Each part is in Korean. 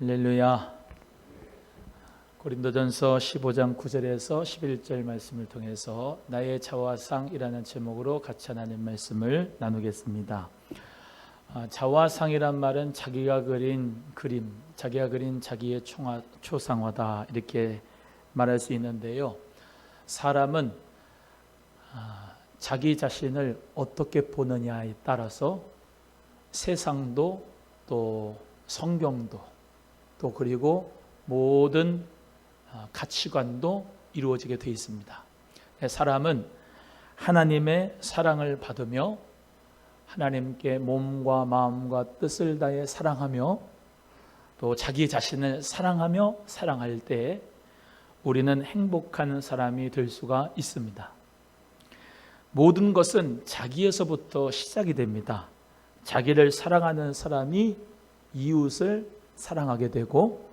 할렐루야. 고린도전서 15장 9절에서 11절 말씀을 통해서 나의 자화상이라는 제목으로 같이 하나님 말씀을 나누겠습니다. 자화상이란 말은 자기가 그린 그림, 자기가 그린 자기의 초상화다 이렇게 말할 수 있는데요. 사람은 자기 자신을 어떻게 보느냐에 따라서 세상도 또 성경도 또 그리고 모든 가치관도 이루어지게 되어 있습니다. 사람은 하나님의 사랑을 받으며 하나님께 몸과 마음과 뜻을 다해 사랑하며 또 자기 자신을 사랑하며 사랑할 때 우리는 행복한 사람이 될 수가 있습니다. 모든 것은 자기에서부터 시작이 됩니다. 자기를 사랑하는 사람이 이웃을 사랑하게 되고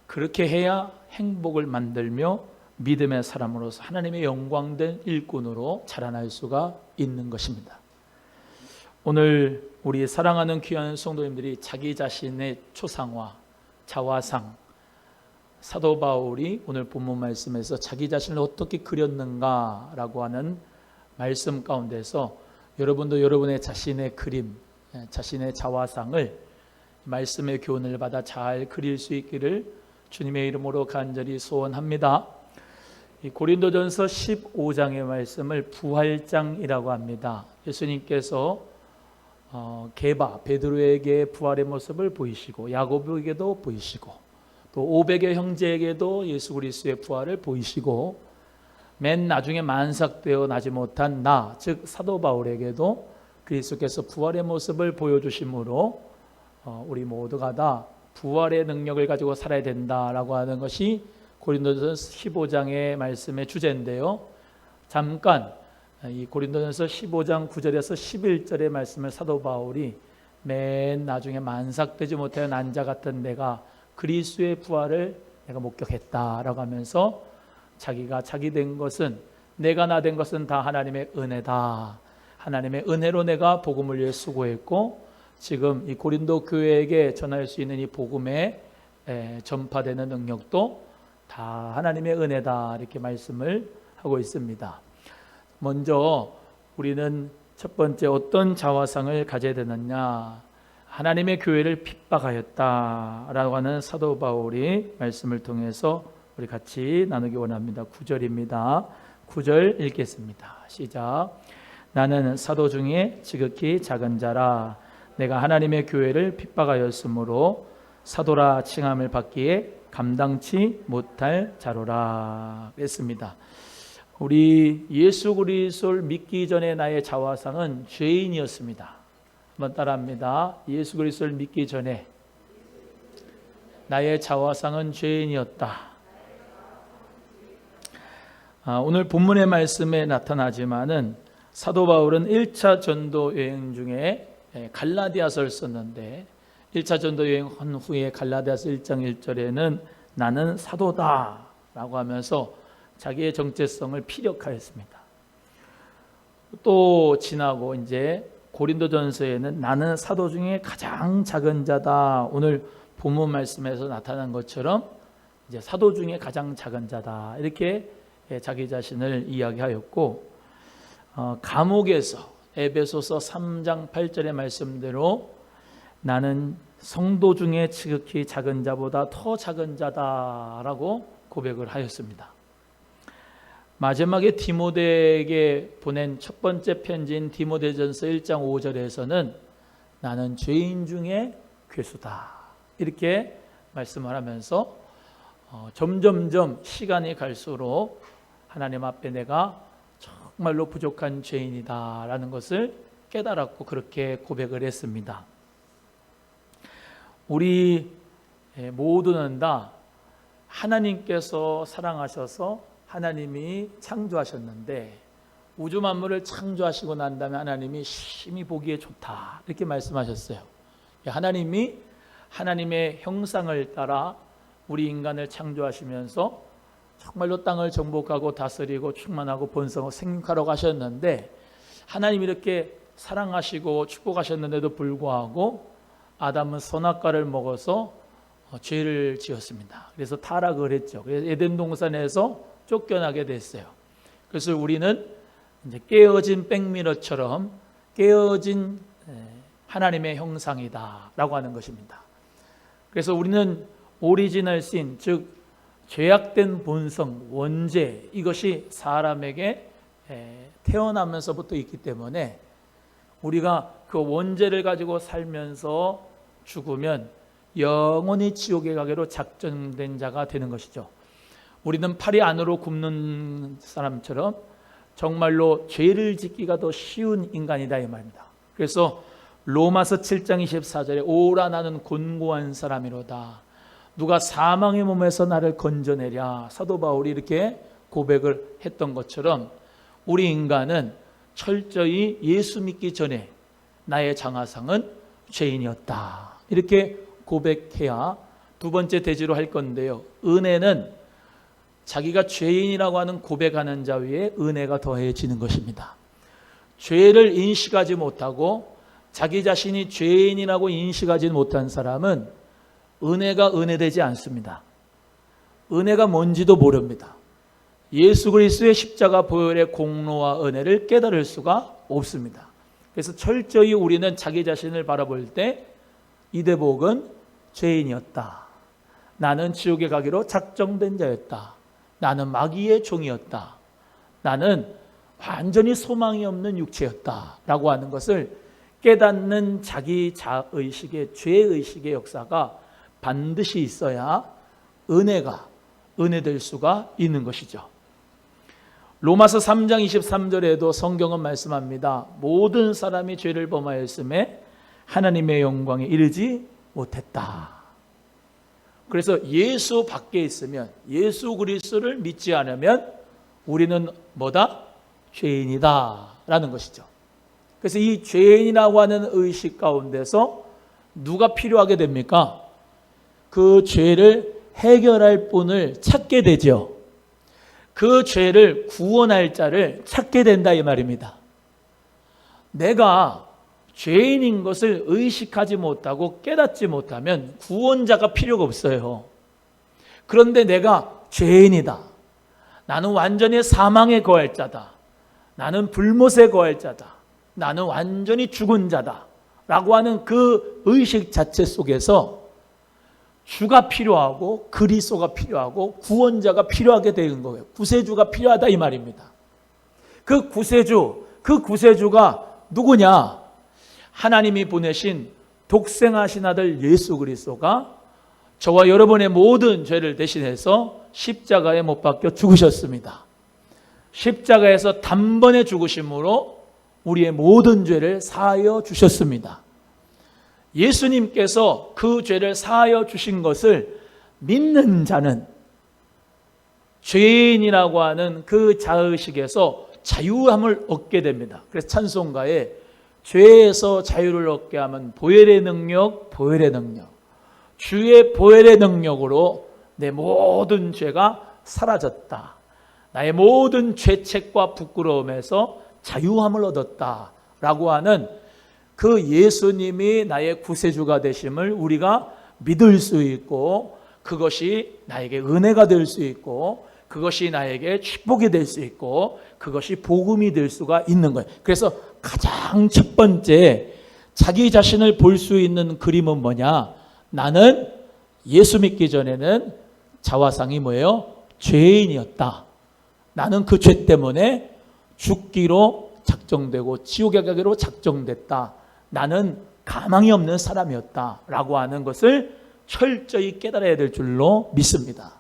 그렇게 해야 행복을 만들며 믿음의 사람으로서 하나님의 영광된 일꾼으로 자라날 수가 있는 것입니다. 오늘 우리 사랑하는 귀한 성도님들이 자기 자신의 초상화, 자화상, 사도 바울이 오늘 본문 말씀에서 자기 자신을 어떻게 그렸는가라고 하는 말씀 가운데서 여러분도 여러분의 자신의 그림, 자신의 자화상을 말씀의 교훈을 받아 잘 그릴 수 있기를 주님의 이름으로 간절히 소원합니다. 이 고린도전서 15장의 말씀을 부활장이라고 합니다. 예수님께서 베드로에게 부활의 모습을 보이시고 야고보에게도 보이시고 또 500의 형제에게도 예수 그리스도의 부활을 보이시고 맨 나중에 만삭되어 나지 못한 즉 사도 바울에게도 그리스도께서 부활의 모습을 보여주심으로 우리 모두가 다 부활의 능력을 가지고 살아야 된다라고 하는 것이 고린도전서 15장의 말씀의 주제인데요. 잠깐 이 고린도전서 15장 9절에서 11절의 말씀을 사도 바울이 맨 나중에 만삭되지 못하여 난 자 같은 내가 그리스도의 부활을 내가 목격했다라고 하면서 자기가 자기 된 것은 내가 나 된 것은 다 하나님의 은혜다. 하나님의 은혜로 내가 복음을 위해 수고했고 지금 이 고린도 교회에게 전할 수 있는 이 복음에 전파되는 능력도 다 하나님의 은혜다 이렇게 말씀을 하고 있습니다. 먼저 우리는 첫 번째 어떤 자화상을 가져야 되느냐, 하나님의 교회를 핍박하였다라고 하는 사도 바울이 말씀을 통해서 우리 같이 나누기 원합니다. 9절입니다. 9절 읽겠습니다. 시작. 나는 사도 중에 지극히 작은 자라 내가 하나님의 교회를 핍박하였으므로 사도라 칭함을 받기에 감당치 못할 자로라 했습니다. 우리 예수 그리스도를 믿기 전에 나의 자화상은 죄인이었습니다. 한번 따라합니다. 예수 그리스도를 믿기 전에 나의 자화상은 죄인이었다. 오늘 본문의 말씀에 나타나지만은 사도 바울은 1차 전도 여행 중에 갈라디아서를 썼는데 1차 전도 여행한 후에 갈라디아서 1장 1절에는 나는 사도다 라고 하면서 자기의 정체성을 피력하였습니다. 또 지나고 이제 고린도전서에는 나는 사도 중에 가장 작은 자다. 오늘 본문 말씀에서 나타난 것처럼 이제 사도 중에 가장 작은 자다. 이렇게 자기 자신을 이야기하였고 감옥에서 에베소서 3장 8절의 말씀대로 나는 성도 중에 지극히 작은 자보다 더 작은 자다라고 고백을 하였습니다. 마지막에 디모데에게 보낸 첫 번째 편지인 디모데전서 1장 5절에서는 나는 죄인 중에 괴수다 이렇게 말씀을 하면서 점점점 시간이 갈수록 하나님 앞에 내가 정말로 부족한 죄인이다라는 것을 깨달았고 그렇게 고백을 했습니다. 우리 모두는 다 하나님께서 사랑하셔서 하나님이 창조하셨는데 우주 만물을 창조하시고 난 다음에 하나님이 심히 보기에 좋다 이렇게 말씀하셨어요. 하나님이 하나님의 형상을 따라 우리 인간을 창조하시면서 정말로 땅을 정복하고 다스리고 충만하고 번성하고 생육하라고 하셨는데 하나님이 이렇게 사랑하시고 축복하셨는데도 불구하고 아담은 선악과를 먹어서 죄를 지었습니다. 그래서 타락을 했죠. 그래서 에덴 동산에서 쫓겨나게 됐어요. 그래서 우리는 이제 깨어진 백미러처럼 깨어진 하나님의 형상이다라고 하는 것입니다. 그래서 우리는 오리지널 신, 즉 죄악된 본성, 원죄, 이것이 사람에게 태어나면서부터 있기 때문에 우리가 그 원죄를 가지고 살면서 죽으면 영원히 지옥에 가기로 작정된 자가 되는 것이죠. 우리는 팔이 안으로 굽는 사람처럼 정말로 죄를 짓기가 더 쉬운 인간이다 이 말입니다. 그래서 로마서 7장 24절에 오라 나는 곤고한 사람이로다. 누가 사망의 몸에서 나를 건져내랴. 사도 바울이 이렇게 고백을 했던 것처럼 우리 인간은 철저히 예수 믿기 전에 나의 장하상은 죄인이었다. 이렇게 고백해야 두 번째 대지로 할 건데요. 은혜는 자기가 죄인이라고 하는 고백하는 자 위에 은혜가 더해지는 것입니다. 죄를 인식하지 못하고 자기 자신이 죄인이라고 인식하지 못한 사람은 은혜가 은혜되지 않습니다. 은혜가 뭔지도 모릅니다. 예수 그리스도의 십자가 보혈의 공로와 은혜를 깨달을 수가 없습니다. 그래서 철저히 우리는 자기 자신을 바라볼 때 이 대목은 죄인이었다. 나는 지옥에 가기로 작정된 자였다. 나는 마귀의 종이었다. 나는 완전히 소망이 없는 육체였다. 라고 하는 것을 깨닫는 자기 자의식의 죄의식의 역사가 반드시 있어야 은혜가 은혜될 수가 있는 것이죠. 로마서 3장 23절에도 성경은 말씀합니다. 모든 사람이 죄를 범하였음에 하나님의 영광에 이르지 못했다. 그래서 예수 밖에 있으면, 예수 그리스도를 믿지 않으면 우리는 뭐다? 죄인이다 라는 것이죠. 그래서 이 죄인이라고 하는 의식 가운데서 누가 필요하게 됩니까? 그 죄를 해결할 분을 찾게 되죠. 그 죄를 구원할 자를 찾게 된다 이 말입니다. 내가 죄인인 것을 의식하지 못하고 깨닫지 못하면 구원자가 필요가 없어요. 그런데 내가 죄인이다. 나는 완전히 사망에 거할 자다. 나는 불못에 거할 자다. 나는 완전히 죽은 자다. 라고 하는 그 의식 자체 속에서 주가 필요하고 그리스도가 필요하고 구원자가 필요하게 되는 거예요. 구세주가 필요하다 이 말입니다. 그 구세주가 누구냐? 하나님이 보내신 독생하신 아들 예수 그리스도가 저와 여러분의 모든 죄를 대신해서 십자가에 못 박혀 죽으셨습니다. 십자가에서 단번에 죽으심으로 우리의 모든 죄를 사하여 주셨습니다. 예수님께서 그 죄를 사하여 주신 것을 믿는 자는 죄인이라고 하는 그 자의식에서 자유함을 얻게 됩니다. 그래서 찬송가에 죄에서 자유를 얻게 하면 보혈의 능력, 보혈의 능력. 주의 보혈의 능력으로 내 모든 죄가 사라졌다. 나의 모든 죄책과 부끄러움에서 자유함을 얻었다. 라고 하는 그 예수님이 나의 구세주가 되심을 우리가 믿을 수 있고 그것이 나에게 은혜가 될 수 있고 그것이 나에게 축복이 될 수 있고 그것이 복음이 될 수가 있는 거예요. 그래서 가장 첫 번째 자기 자신을 볼 수 있는 그림은 뭐냐? 나는 예수 믿기 전에는 자화상이 뭐예요? 죄인이었다. 나는 그 죄 때문에 죽기로 작정되고 지옥에 가기로 작정됐다. 나는 가망이 없는 사람이었다. 라고 하는 것을 철저히 깨달아야 될 줄로 믿습니다.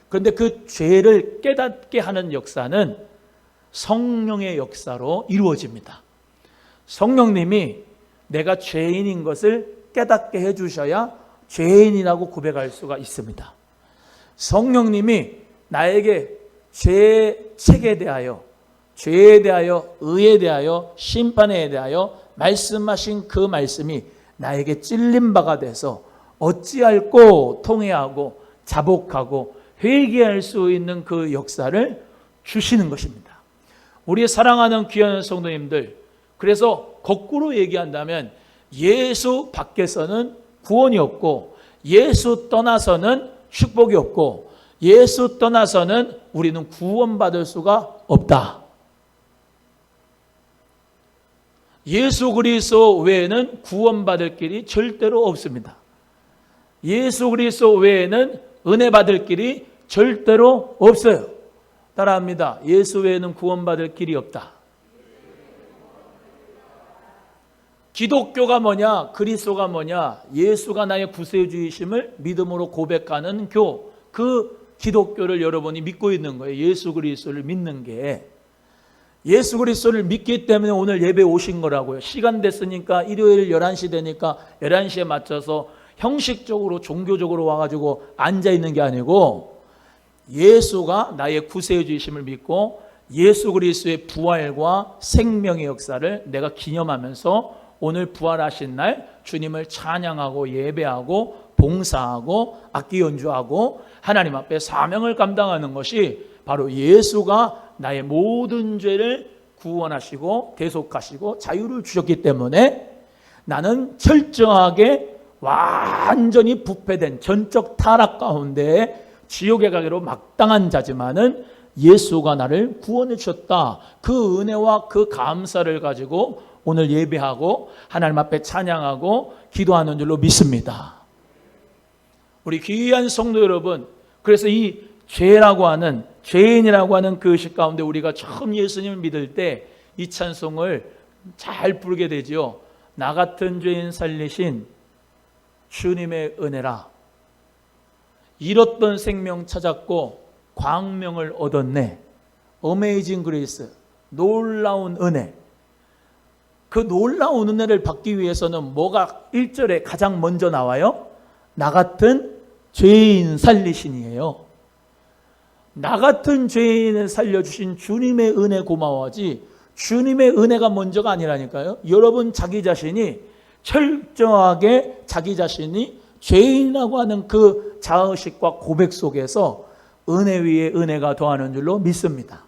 그런데 그 죄를 깨닫게 하는 역사는 성령의 역사로 이루어집니다. 성령님이 내가 죄인인 것을 깨닫게 해주셔야 죄인이라고 고백할 수가 있습니다. 성령님이 나에게 죄책에 대하여, 죄에 대하여, 의에 대하여, 심판에 대하여 말씀하신 그 말씀이 나에게 찔린 바가 돼서 어찌할꼬 통회하고 자복하고 회개할 수 있는 그 역사를 주시는 것입니다. 우리 사랑하는 귀한 성도님들, 그래서 거꾸로 얘기한다면 예수 밖에서는 구원이 없고 예수 떠나서는 축복이 없고 예수 떠나서는 우리는 구원받을 수가 없다. 예수 그리스도 외에는 구원받을 길이 절대로 없습니다. 예수 그리스도 외에는 은혜 받을 길이 절대로 없어요. 따라합니다. 예수 외에는 구원받을 길이 없다. 기독교가 뭐냐? 그리스도가 뭐냐? 예수가 나의 구세주이심을 믿음으로 고백하는 교, 그 기독교를 여러분이 믿고 있는 거예요. 예수 그리스도를 믿는 게. 예수 그리스도를 믿기 때문에 오늘 예배 오신 거라고요. 시간 됐으니까 일요일 11시 되니까 11시에 맞춰서 형식적으로 종교적으로 와가지고 앉아있는 게 아니고 예수가 나의 구세주이심을 믿고 예수 그리스도의 부활과 생명의 역사를 내가 기념하면서 오늘 부활하신 날 주님을 찬양하고 예배하고 봉사하고 악기 연주하고 하나님 앞에 사명을 감당하는 것이 바로 예수가 나의 모든 죄를 구원하시고 대속하시고 자유를 주셨기 때문에 나는 철저하게 완전히 부패된 전적 타락 가운데 지옥에 가기로 막당한 자지만은 예수가 나를 구원해 주셨다. 그 은혜와 그 감사를 가지고 오늘 예배하고 하나님 앞에 찬양하고 기도하는 줄로 믿습니다. 우리 귀한 성도 여러분, 그래서 이 죄라고 하는, 죄인이라고 하는 그 식 가운데 우리가 처음 예수님을 믿을 때 이 찬송을 잘 부르게 되지요. 나 같은 죄인 살리신 주님의 은혜라. 잃었던 생명 찾았고 광명을 얻었네. 어메이징 그레이스, 놀라운 은혜. 그 놀라운 은혜를 받기 위해서는 뭐가 1절에 가장 먼저 나와요? 나 같은 죄인 살리신이에요. 나 같은 죄인을 살려주신 주님의 은혜 고마워하지 주님의 은혜가 먼저가 아니라니까요. 여러분 자기 자신이 철저하게 자기 자신이 죄인이라고 하는 그 자의식과 고백 속에서 은혜 위에 은혜가 더하는 줄로 믿습니다.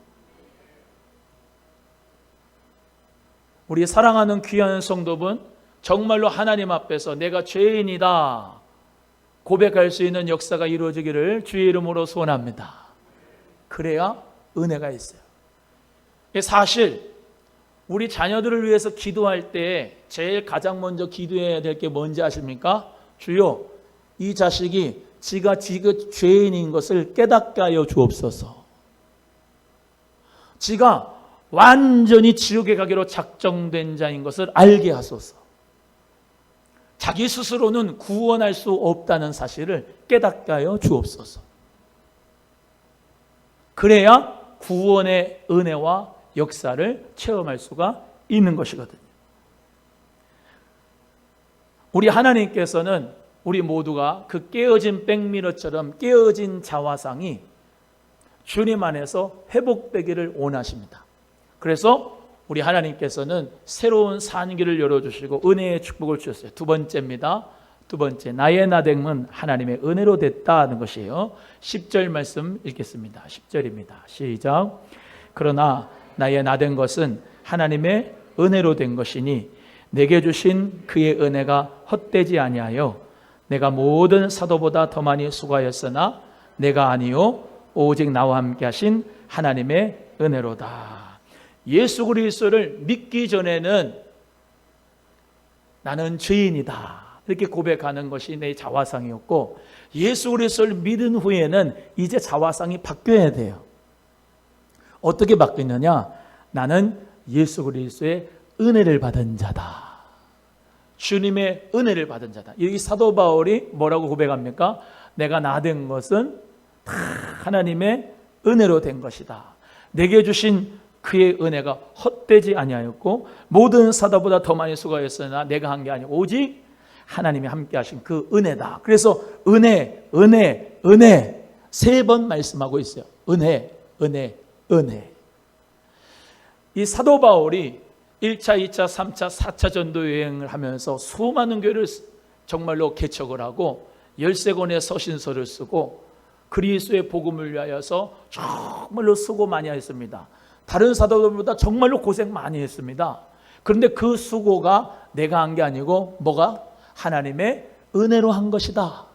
우리 사랑하는 귀한 성도분, 정말로 하나님 앞에서 내가 죄인이다 고백할 수 있는 역사가 이루어지기를 주의 이름으로 소원합니다. 그래야 은혜가 있어요. 사실 우리 자녀들을 위해서 기도할 때 제일 가장 먼저 기도해야 될 게 뭔지 아십니까? 주여, 이 자식이 지가 죄인인 것을 깨닫게 하여 주옵소서. 지가 완전히 지옥에 가기로 작정된 자인 것을 알게 하소서. 자기 스스로는 구원할 수 없다는 사실을 깨닫게 하여 주옵소서. 그래야 구원의 은혜와 역사를 체험할 수가 있는 것이거든요. 우리 하나님께서는 우리 모두가 그 깨어진 백미러처럼 깨어진 자화상이 주님 안에서 회복되기를 원하십니다. 그래서 우리 하나님께서는 새로운 산길을 열어주시고 은혜의 축복을 주셨어요. 두 번째입니다. 두 번째, 나의 나됨은 하나님의 은혜로 됐다는 것이에요. 10절 말씀 읽겠습니다. 10절입니다. 시작. 그러나 나의 나된 것은 하나님의 은혜로 된 것이니 내게 주신 그의 은혜가 헛되지 아니하여 내가 모든 사도보다 더 많이 수고하였으나 내가 아니요 오직 나와 함께 하신 하나님의 은혜로다. 예수 그리스도를 믿기 전에는 나는 죄인이다 이렇게 고백하는 것이 내 자화상이었고, 예수 그리스도를 믿은 후에는 이제 자화상이 바뀌어야 돼요. 어떻게 바뀌느냐? 나는 예수 그리스도의 은혜를 받은 자다. 주님의 은혜를 받은 자다. 이 사도 바울이 뭐라고 고백합니까? 내가 나된 것은 다 하나님의 은혜로 된 것이다. 내게 주신 그의 은혜가 헛되지 아니하였고 모든 사도보다 더 많이 수고하였으나 내가 한 게 아니고 오직 하나님이 함께 하신 그 은혜다. 그래서 은혜, 은혜, 은혜 3번 말씀하고 있어요. 은혜, 은혜, 은혜. 이 사도 바울이 1차, 2차, 3차, 4차 전도 여행을 하면서 수많은 교회를 정말로 개척을 하고 13권의 서신서를 쓰고 그리스도의 복음을 위하여서 정말로 수고 많이 했습니다. 다른 사도들보다 정말로 고생 많이 했습니다. 그런데 그 수고가 내가 한 게 아니고 뭐가? 하나님의 은혜로 한 것이다.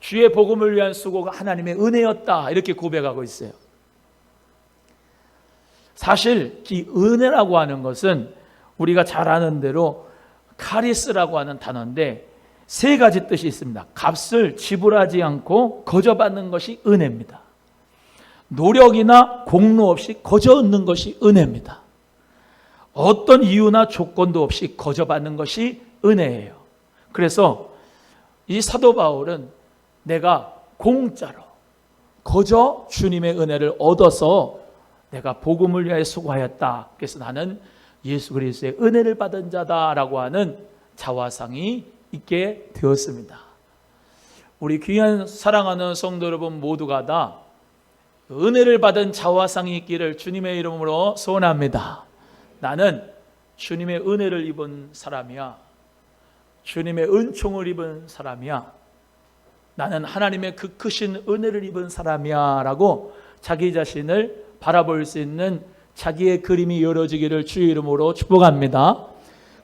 주의 복음을 위한 수고가 하나님의 은혜였다, 이렇게 고백하고 있어요. 사실 이 은혜라고 하는 것은 우리가 잘 아는 대로 카리스라고 하는 단어인데 세 가지 뜻이 있습니다. 값을 지불하지 않고 거저받는 것이 은혜입니다. 노력이나 공로 없이 거저 얻는 것이 은혜입니다. 어떤 이유나 조건도 없이 거저받는 것이 은혜예요. 그래서 이 사도 바울은 내가 공짜로 거저 주님의 은혜를 얻어서 내가 복음을 위하여 수고하였다. 그래서 나는 예수 그리스도의 은혜를 받은 자다라고 하는 자화상이 있게 되었습니다. 우리 귀한 사랑하는 성도 여러분 모두가 다 은혜를 받은 자화상이 있기를 주님의 이름으로 소원합니다. 나는 주님의 은혜를 입은 사람이야. 주님의 은총을 입은 사람이야. 나는 하나님의 그 크신 은혜를 입은 사람이야 라고 자기 자신을 바라볼 수 있는 자기의 그림이 열어지기를 주의 이름으로 축복합니다.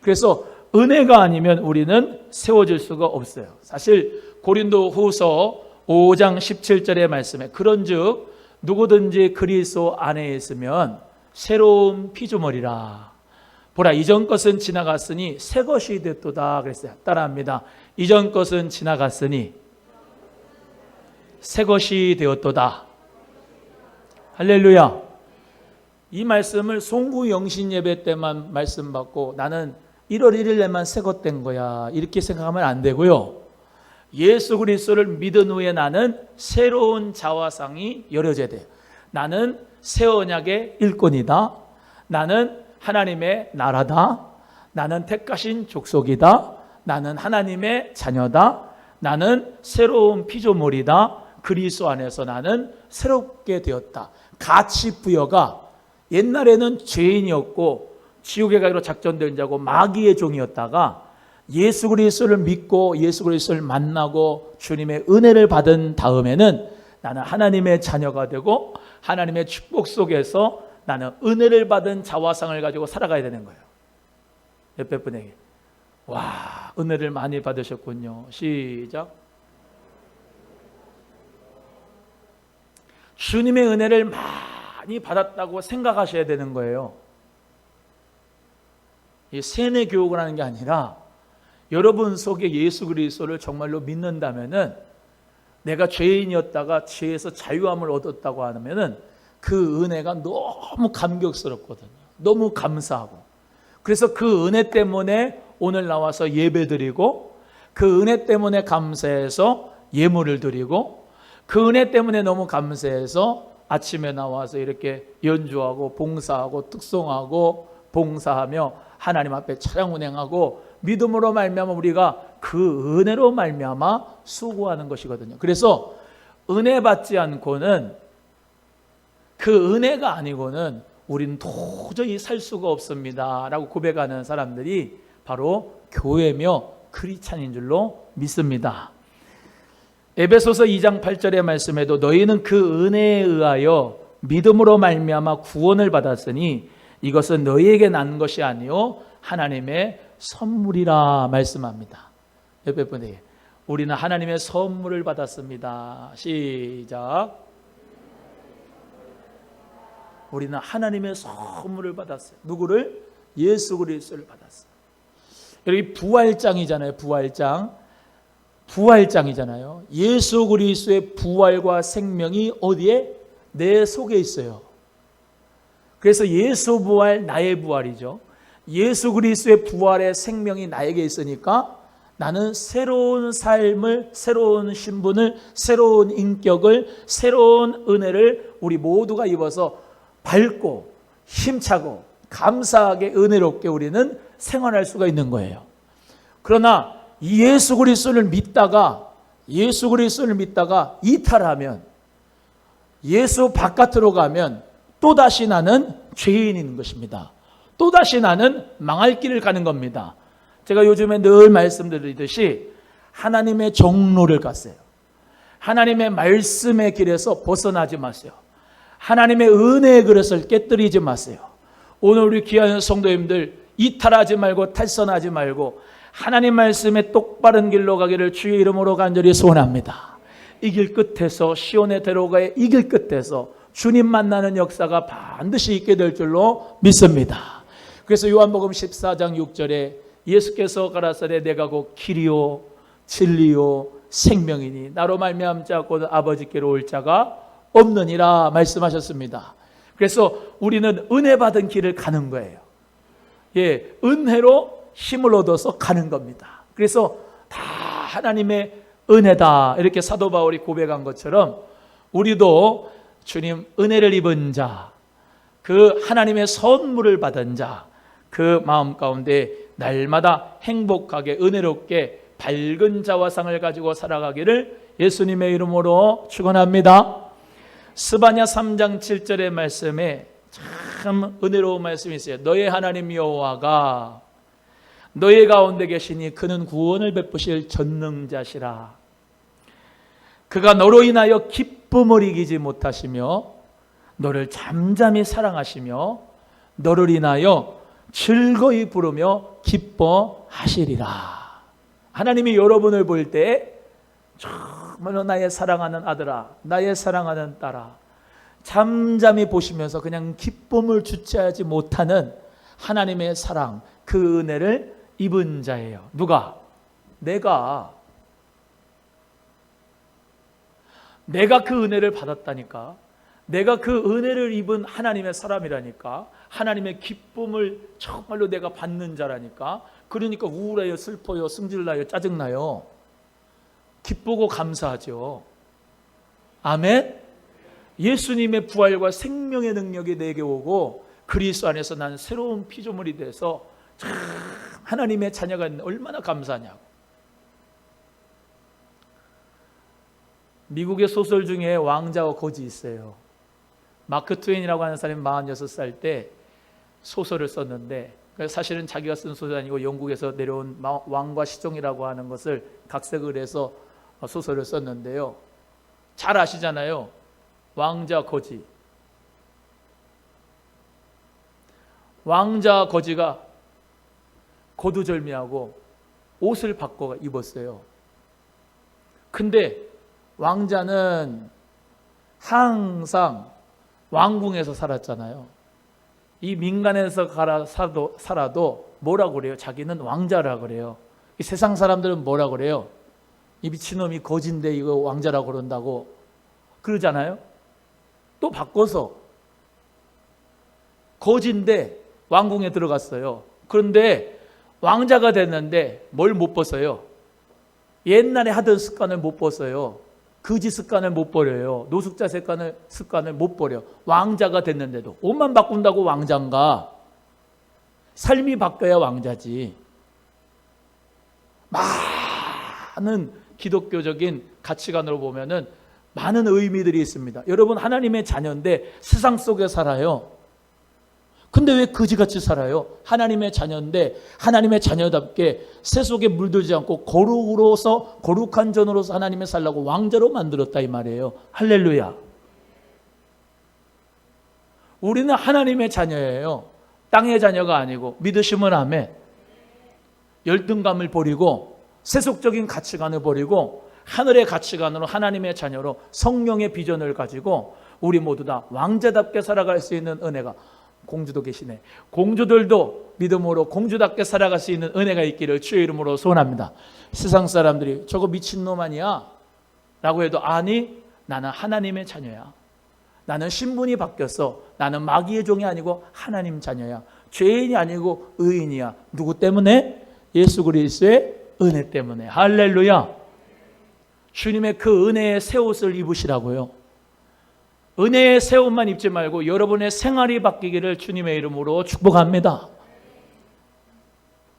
그래서 은혜가 아니면 우리는 세워질 수가 없어요. 사실 고린도 후서 5장 17절의 말씀에 그런즉 누구든지 그리스도 안에 있으면 새로운 피조물이라. 보라 이전 것은 지나갔으니 새 것이 됐도다 그랬어요. 따라합니다. 이전 것은 지나갔으니 새 것이 되었도다. 할렐루야. 이 말씀을 송구 영신 예배 때만 말씀 받고 나는 1월 1일 내만 새 것 된 거야 이렇게 생각하면 안 되고요. 예수 그리스도를 믿은 후에 나는 새로운 자화상이 열어져야 돼요. 나는 새 언약의 일꾼이다. 나는 하나님의 나라다. 나는 택하신 족속이다. 나는 하나님의 자녀다. 나는 새로운 피조물이다. 그리스도 안에서 나는 새롭게 되었다. 가치 부여가 옛날에는 죄인이었고 지옥에 가기로 작전된 자고 마귀의 종이었다가 예수 그리스도를 믿고 예수 그리스도를 만나고 주님의 은혜를 받은 다음에는 나는 하나님의 자녀가 되고 하나님의 축복 속에서 나는 은혜를 받은 자화상을 가지고 살아가야 되는 거예요. 옆에 분에게 와 은혜를 많이 받으셨군요. 시작. 주님의 은혜를 많이 받았다고 생각하셔야 되는 거예요. 이 세뇌 교육을 하는 게 아니라 여러분 속에 예수 그리스도를 정말로 믿는다면은 내가 죄인이었다가 죄에서 자유함을 얻었다고 하면은 그 은혜가 너무 감격스럽거든요. 너무 감사하고. 그래서 그 은혜 때문에 오늘 나와서 예배드리고 그 은혜 때문에 감사해서 예물을 드리고 그 은혜 때문에 너무 감사해서 아침에 나와서 이렇게 연주하고 봉사하고 특송하고 봉사하며 하나님 앞에 찬양 운행하고 믿음으로 말미암아 우리가 그 은혜로 말미암아 수고하는 것이거든요. 그래서 은혜 받지 않고는 그 은혜가 아니고는 우리는 도저히 살 수가 없습니다 라고 고백하는 사람들이 바로 교회며 크리스찬인 줄로 믿습니다. 에베소서 2장 8절의 말씀에도 너희는 그 은혜에 의하여 믿음으로 말미암아 구원을 받았으니 이것은 너희에게 난 것이 아니요 하나님의 선물이라 말씀합니다. 옆에 분에게 우리는 하나님의 선물을 받았습니다. 시작. 우리는 하나님의 선물을 받았어요. 누구를? 예수 그리스도를 받았어요. 여기 부활장이잖아요. 부활장이잖아요. 예수 그리스도의 부활과 생명이 어디에? 내 속에 있어요. 그래서 예수 부활 나의 부활이죠. 예수 그리스도의 부활의 생명이 나에게 있으니까 나는 새로운 삶을, 새로운 신분을, 새로운 인격을, 새로운 은혜를 우리 모두가 입어서 밝고 힘차고 감사하게 은혜롭게 우리는 생활할 수가 있는 거예요. 그러나 이 예수 그리스도를 믿다가 이탈하면, 예수 바깥으로 가면 또다시 나는 죄인인 것입니다. 또다시 나는 망할 길을 가는 겁니다. 제가 요즘에 늘 말씀드리듯이 하나님의 정로를 갔어요. 하나님의 말씀의 길에서 벗어나지 마세요. 하나님의 은혜의 그릇을 깨뜨리지 마세요. 오늘 우리 귀한 성도님들 이탈하지 말고 탈선하지 말고 하나님 말씀의 똑바른 길로 가기를 주의 이름으로 간절히 소원합니다. 이길 끝에서, 시온의 대로가의 이길 끝에서 주님 만나는 역사가 반드시 있게 될 줄로 믿습니다. 그래서 요한복음 14장 6절에 예수께서 가라사대 내가 곧 길이요 진리요 생명이니 나로 말미암자 곧 아버지께로 올 자가 없느니라 말씀하셨습니다. 그래서 우리는 은혜 받은 길을 가는 거예요. 예, 은혜로 힘을 얻어서 가는 겁니다. 그래서 다 하나님의 은혜다 이렇게 사도 바울이 고백한 것처럼 우리도 주님 은혜를 입은 자, 그 하나님의 선물을 받은 자, 그 마음 가운데 날마다 행복하게 은혜롭게 밝은 자화상을 가지고 살아가기를 예수님의 이름으로 축원합니다. 스바냐 3장 7절의 말씀에 참 은혜로운 말씀이 있어요. 너의 하나님 여호와가 너의 가운데 계시니 그는 구원을 베푸실 전능자시라. 그가 너로 인하여 기쁨을 이기지 못하시며 너를 잠잠히 사랑하시며 너를 인하여 즐거이 부르며 기뻐하시리라. 하나님이 여러분을 볼 때 정말로 나의 사랑하는 아들아, 나의 사랑하는 딸아, 잠잠히 보시면서 그냥 기쁨을 주체하지 못하는 하나님의 사랑, 그 은혜를 입은 자예요. 누가? 내가 그 은혜를 받았다니까. 내가 그 은혜를 입은 하나님의 사람이라니까. 하나님의 기쁨을 정말로 내가 받는 자라니까. 그러니까 우울해요, 슬퍼요, 승질나요, 짜증나요. 기쁘고 감사하죠. 아멘. 예수님의 부활과 생명의 능력이 내게 오고 그리스도 안에서 난 새로운 피조물이 돼서 참 하나님의 자녀가 얼마나 감사하냐고. 미국의 소설 중에 왕자와 거지 있어요. 마크 트웨인이라고 하는 사람이 46살 때 소설을 썼는데 사실은 자기가 쓴 소설이 아니고 영국에서 내려온 왕과 시종이라고 하는 것을 각색을 해서 소설을 썼는데요. 잘 아시잖아요. 왕자 거지. 왕자 거지가 거두절미하고 옷을 바꿔 입었어요. 근데 왕자는 항상 왕궁에서 살았잖아요. 이 민간에서 살아도 뭐라고 그래요? 자기는 왕자라고 그래요. 이 세상 사람들은 뭐라고 그래요? 이 미친놈이 거지인데 이거 왕자라고 그런다고 그러잖아요. 또 바꿔서 거지인데 왕궁에 들어갔어요. 그런데 왕자가 됐는데 뭘 못 벗어요? 옛날에 하던 습관을 못 벗어요. 거지 습관을 못 버려요. 노숙자 습관을 못 버려. 왕자가 됐는데도 옷만 바꾼다고 왕자인가? 삶이 바뀌어야 왕자지. 많은 기독교적인 가치관으로 보면은 많은 의미들이 있습니다. 여러분 하나님의 자녀인데 세상 속에 살아요. 근데 왜 거지같이 살아요? 하나님의 자녀인데 하나님의 자녀답게 세속에 물들지 않고 거룩한 전으로서 하나님의 살라고 왕자로 만들었다 이 말이에요. 할렐루야. 우리는 하나님의 자녀예요. 땅의 자녀가 아니고. 믿으시면 아멘. 열등감을 버리고 세속적인 가치관을 버리고 하늘의 가치관으로 하나님의 자녀로 성령의 비전을 가지고 우리 모두 다 왕자답게 살아갈 수 있는 은혜가, 공주도 계시네. 공주들도 믿음으로 공주답게 살아갈 수 있는 은혜가 있기를 주의 이름으로 소원합니다. 세상 사람들이 저거 미친놈 아니야? 라고 해도 아니, 나는 하나님의 자녀야. 나는 신분이 바뀌었어. 나는 마귀의 종이 아니고 하나님 자녀야. 죄인이 아니고 의인이야. 누구 때문에? 예수 그리스도의 은혜 때문에. 할렐루야. 주님의 그 은혜의 새 옷을 입으시라고요. 은혜의 새 옷만 입지 말고 여러분의 생활이 바뀌기를 주님의 이름으로 축복합니다.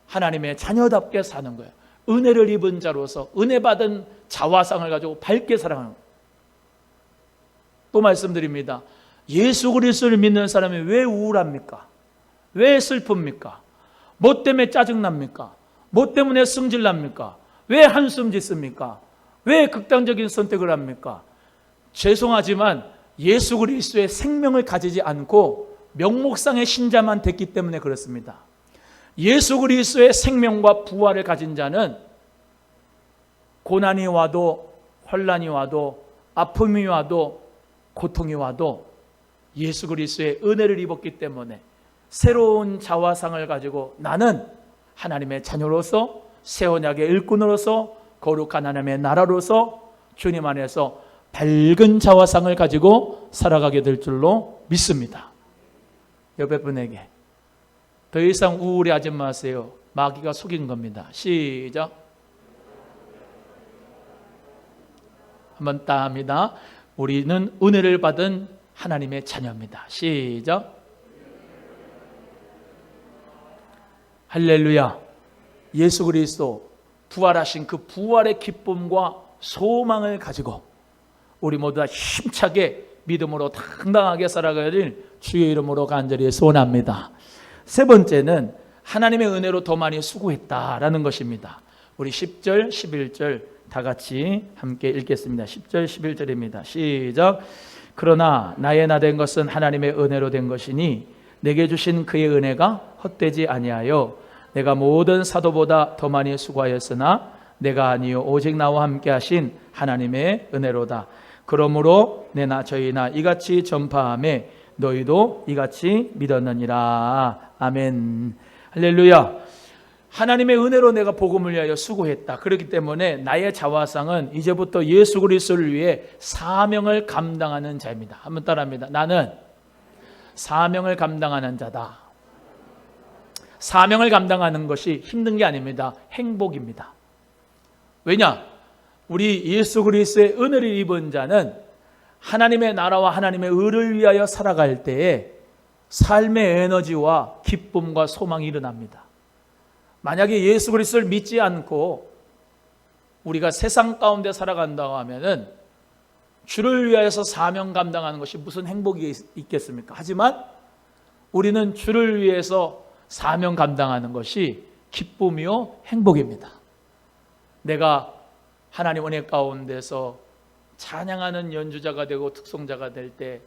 하나님의 자녀답게 사는 거예요. 은혜를 입은 자로서 은혜 받은 자화상을 가지고 밝게 살아가는 거예요. 또 말씀드립니다. 예수 그리스도를 믿는 사람이 왜 우울합니까? 왜 슬픕니까? 뭐 때문에 짜증납니까? 뭐 때문에 승질납니까? 왜 한숨 짓습니까? 왜 극단적인 선택을 합니까? 죄송하지만 예수 그리스도의 생명을 가지지 않고 명목상의 신자만 됐기 때문에 그렇습니다. 예수 그리스도의 생명과 부활을 가진 자는 고난이 와도 혼란이 와도 아픔이 와도 고통이 와도 예수 그리스도의 은혜를 입었기 때문에 새로운 자화상을 가지고 나는 하나님의 자녀로서 새 언약의 일꾼으로서 거룩한 하나님의 나라로서 주님 안에서 밝은 자화상을 가지고 살아가게 될 줄로 믿습니다. 옆에 분에게 더 이상 우울해하지 마세요. 마귀가 속인 겁니다. 시작. 한번 따합니다. 우리는 은혜를 받은 하나님의 자녀입니다. 시작. 할렐루야. 예수 그리스도 부활하신 그 부활의 기쁨과 소망을 가지고 우리 모두 다 힘차게 믿음으로 당당하게 살아가야 될 주의 이름으로 간절히 소원합니다. 세 번째는 하나님의 은혜로 더 많이 수고했다라는 것입니다. 우리 10절, 11절 다 같이 함께 읽겠습니다. 10절, 11절입니다. 시작. 그러나 나의 나 된 것은 하나님의 은혜로 된 것이니 내게 주신 그의 은혜가 헛되지 아니하여 내가 모든 사도보다 더 많이 수고하였으나 내가 아니요 오직 나와 함께 하신 하나님의 은혜로다. 그러므로 내나 저희나 이같이 전파하매 너희도 이같이 믿었느니라. 아멘. 할렐루야. 하나님의 은혜로 내가 복음을 위하여 수고했다. 그렇기 때문에 나의 자화상은 이제부터 예수 그리스도를 위해 사명을 감당하는 자입니다. 한번 따라합니다. 나는 사명을 감당하는 자다. 사명을 감당하는 것이 힘든 게 아닙니다. 행복입니다. 왜냐? 우리 예수 그리스도의 은혜를 입은 자는 하나님의 나라와 하나님의 의를 위하여 살아갈 때에 삶의 에너지와 기쁨과 소망이 일어납니다. 만약에 예수 그리스도를 믿지 않고 우리가 세상 가운데 살아간다고 하면은 주를 위하여서 사명 감당하는 것이 무슨 행복이 있겠습니까? 하지만 우리는 주를 위해서 사명 감당하는 것이 기쁨이요 행복입니다. 내가 하나님 은혜 가운데서 찬양하는 연주자가 되고 특송자가 될 때,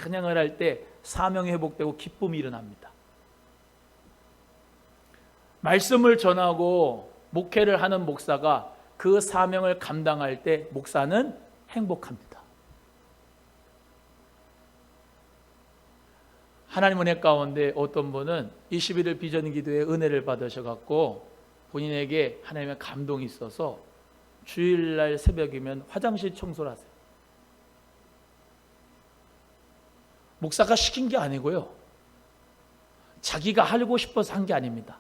찬양을 할 때 사명이 회복되고 기쁨이 일어납니다. 말씀을 전하고 목회를 하는 목사가 그 사명을 감당할 때 목사는 행복합니다. 하나님 은혜 가운데 어떤 분은 21일 비전 기도의 은혜를 받으셔갖고 본인에게 하나님의 감동이 있어서 주일날 새벽이면 화장실 청소를 하세요. 목사가 시킨 게 아니고요. 자기가 하고 싶어서 한 게 아닙니다.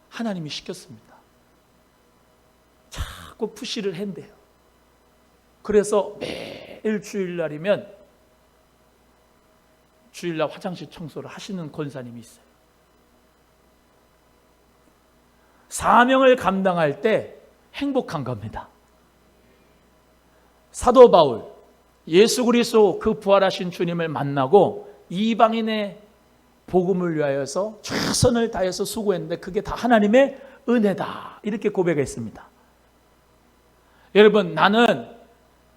하나님이 시켰습니다. 자꾸 푸시를 한대요. 그래서 매일 주일날이면 주일날 화장실 청소를 하시는 권사님이 있어요. 사명을 감당할 때 행복한 겁니다. 사도 바울, 예수 그리스도 그 부활하신 주님을 만나고 이방인의 복음을 위하여서 최선을 다해서 수고했는데 그게 다 하나님의 은혜다. 이렇게 고백했습니다. 여러분, 나는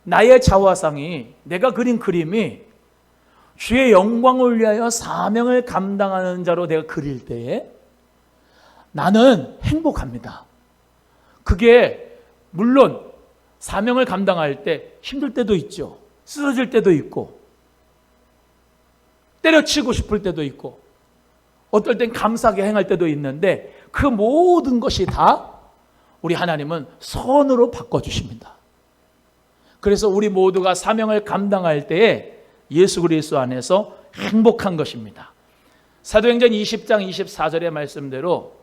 나의 자화상이, 내가 그린 그림이 주의 영광을 위하여 사명을 감당하는 자로 내가 그릴 때에 나는 행복합니다. 그게 물론 사명을 감당할 때 힘들 때도 있죠. 쓰러질 때도 있고 때려치고 싶을 때도 있고 어떨 땐 감사하게 행할 때도 있는데 그 모든 것이 다 우리 하나님은 선으로 바꿔주십니다. 그래서 우리 모두가 사명을 감당할 때에 예수 그리스도 안에서 행복한 것입니다. 사도행전 20장 24절의 말씀대로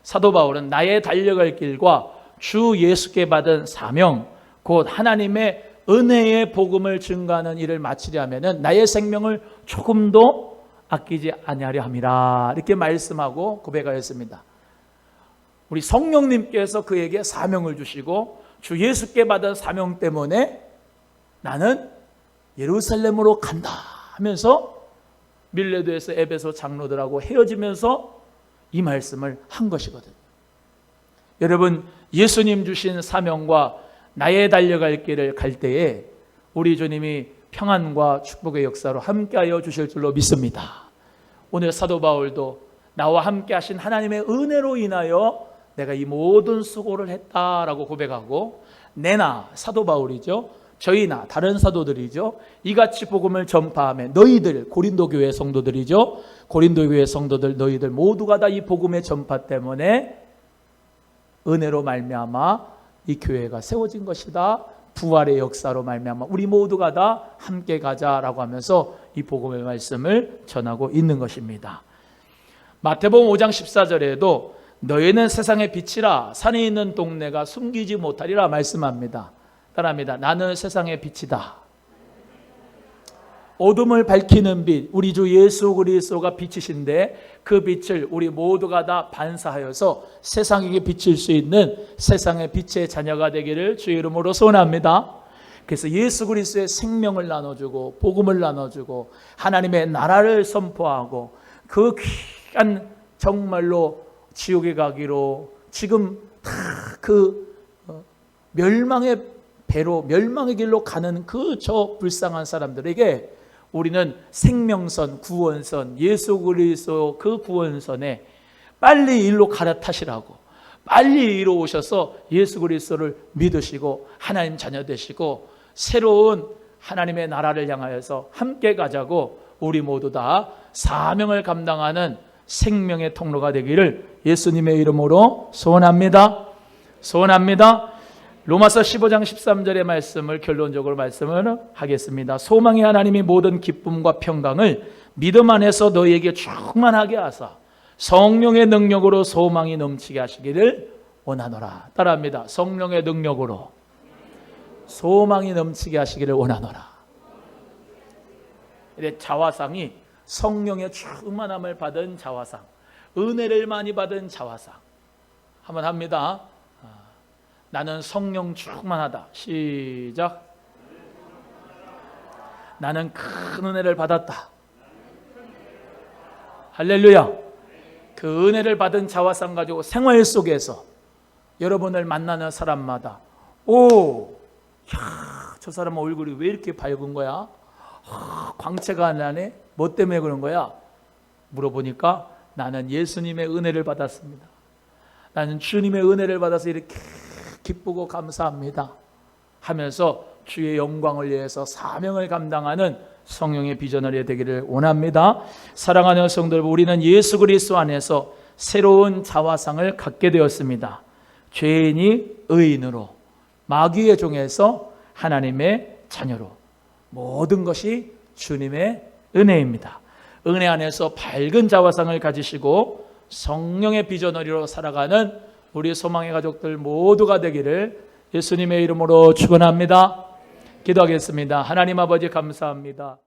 사도 바울은 나의 달려갈 길과 주 예수께 받은 사명 곧 하나님의 은혜의 복음을 증거하는 일을 마치려면 나의 생명을 조금도 아끼지 아니하려 함이라 이렇게 말씀하고 고백하였습니다. 우리 성령님께서 그에게 사명을 주시고 주 예수께 받은 사명 때문에 나는 예루살렘으로 간다 하면서 밀레도에서 에베소 장로들하고 헤어지면서 이 말씀을 한 것이거든요. 여러분, 예수님 주신 사명과 나의 달려갈 길을 갈 때에 우리 주님이 평안과 축복의 역사로 함께하여 주실 줄로 믿습니다. 오늘 사도 바울도 나와 함께 하신 하나님의 은혜로 인하여 내가 이 모든 수고를 했다라고 고백하고, 내나 사도 바울이죠, 저희나 다른 사도들이죠, 이같이 복음을 전파하며 너희들, 고린도 교회 성도들이죠, 고린도 교회 성도들 너희들 모두가 다 이 복음의 전파 때문에 은혜로 말미암아 이 교회가 세워진 것이다. 부활의 역사로 말미암아 우리 모두가 다 함께 가자라고 하면서 이 복음의 말씀을 전하고 있는 것입니다. 마태복음 5장 14절에도 너희는 세상의 빛이라 산에 있는 동네가 숨기지 못하리라 말씀합니다. 따라합니다. 나는 세상의 빛이다. 어둠을 밝히는 빛, 우리 주 예수 그리스도가 빛이신데 그 빛을 우리 모두가 다 반사하여서 세상에게 비칠 수 있는 세상의 빛의 자녀가 되기를 주의 이름으로 소원합니다. 그래서 예수 그리스도의 생명을 나눠주고 복음을 나눠주고 하나님의 나라를 선포하고 그 귀한 정말로 지옥에 가기로 지금 다 그 멸망의 배로 멸망의 길로 가는 그 저 불쌍한 사람들에게 우리는 생명선, 구원선, 예수 그리스도 그 구원선에 빨리 일로 갈아타시라고, 빨리 이로 오셔서 예수 그리스도를 믿으시고 하나님 자녀 되시고 새로운 하나님의 나라를 향하여서 함께 가자고 우리 모두 다 사명을 감당하는 생명의 통로가 되기를 예수님의 이름으로 소원합니다. 소원합니다. 로마서 15장 13절의 말씀을 결론적으로 말씀을 하겠습니다. 소망의 하나님이 모든 기쁨과 평강을 믿음 안에서 너희에게 충만하게 하사 성령의 능력으로 소망이 넘치게 하시기를 원하노라. 따라합니다. 성령의 능력으로 소망이 넘치게 하시기를 원하노라. 자화상이 성령의 충만함을 받은 자화상, 은혜를 많이 받은 자화상 한번 합니다. 나는 성령 충만하다. 시작. 나는 큰 은혜를 받았다. 할렐루야. 그 은혜를 받은 자화상 가지고 생활 속에서 여러분을 만나는 사람마다 저 사람 얼굴이 왜 이렇게 밝은 거야? 광채가 안 나네? 뭐 때문에 그런 거야? 물어보니까 나는 예수님의 은혜를 받았습니다. 나는 주님의 은혜를 받아서 이렇게 기쁘고 감사합니다 하면서 주의 영광을 위해서 사명을 감당하는 성령의 비전을 되기를 원합니다. 사랑하는 성도들, 우리는 예수 그리스도 안에서 새로운 자화상을 갖게 되었습니다. 죄인이 의인으로, 마귀의 종에서 하나님의 자녀로, 모든 것이 주님의 은혜입니다. 은혜 안에서 밝은 자화상을 가지시고 성령의 비전어리로 살아가는 우리 소망의 가족들 모두가 되기를 예수님의 이름으로 축원합니다. 기도하겠습니다. 하나님 아버지 감사합니다.